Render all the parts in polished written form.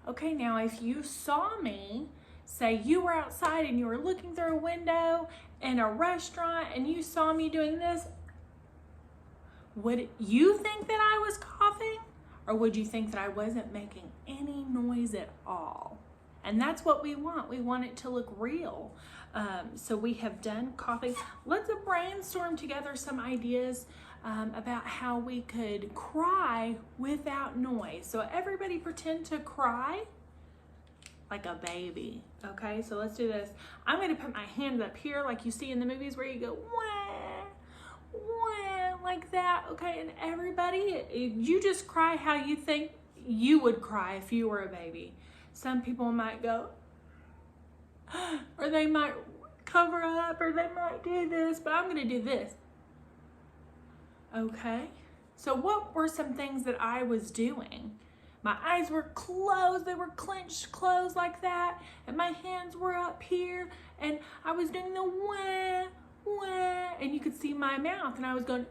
Okay, now if you saw me, say you were outside and you were looking through a window in a restaurant and you saw me doing this, would you think that I was coughing? Or would you think that I wasn't making any noise at all? And that's what we want. We want it to look real. So we have done coughing. Let's brainstorm together some ideas about how we could cry without noise. So everybody pretend to cry like a baby. Okay, so let's do this. I'm gonna put my hand up here like you see in the movies where you go, wah, wah, like that. Okay, and everybody, you just cry how you think you would cry if you were a baby. Some people might go, or they might cover up, or they might do this, but I'm gonna do this. Okay, so what were some things that I was doing? My eyes were closed, they were clenched closed like that, and my hands were up here, and I was doing the wah, wah, and you could see my mouth, and I was going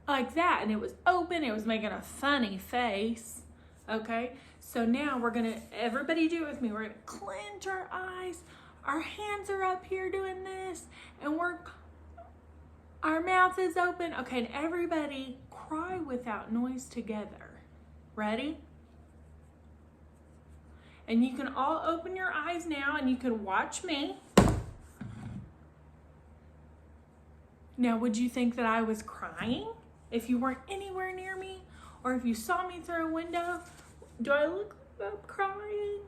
like that, and it was open, it was making a funny face. Okay, so now we're gonna, everybody do it with me, we're gonna clench our eyes, our hands are up here doing this, and our mouth is open. Okay, and everybody cry without noise together. Ready? And you can all open your eyes now and you can watch me. Now, would you think that I was crying if you weren't anywhere near me? Or if you saw me through a window? Do I look like I'm crying?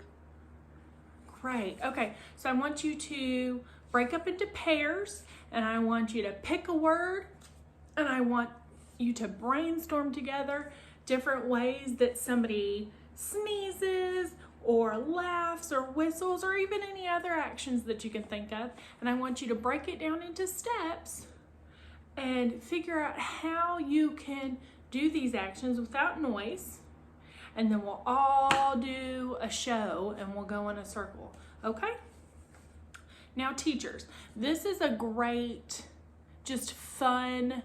Great. Okay, so I want you to break up into pairs, and I want you to pick a word, and I want you to brainstorm together different ways that somebody sneezes or laughs or whistles or even any other actions that you can think of. And I want you to break it down into steps and figure out how you can do these actions without noise. And then we'll all do a show and we'll go in a circle, okay? Now teachers, this is a great, just fun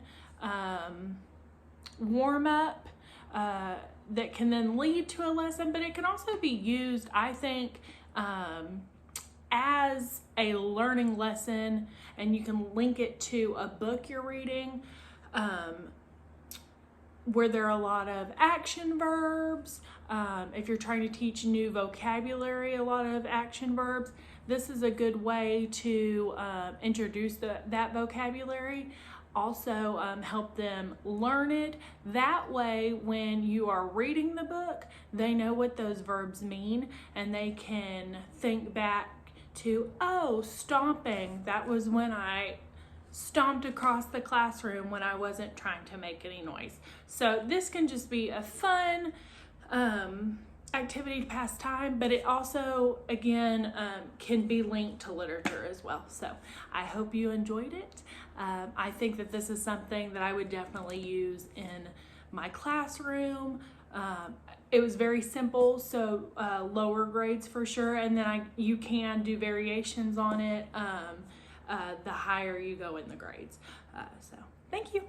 warm-up that can then lead to a lesson, but it can also be used, I think, as a learning lesson, and you can link it to a book you're reading where there are a lot of action verbs. If you're trying to teach new vocabulary, a lot of action verbs, this is a good way to introduce that vocabulary. Also help them learn it. That way, when you are reading the book, they know what those verbs mean, and they can think back to, oh, stomping, that was when I stomped across the classroom when I wasn't trying to make any noise. So this can just be a fun activity to pass time, but it also, again, can be linked to literature as well. So I hope you enjoyed it. I think that this is something that I would definitely use in my classroom. It was very simple, so lower grades for sure, and then you can do variations on it the higher you go in the grades. So thank you.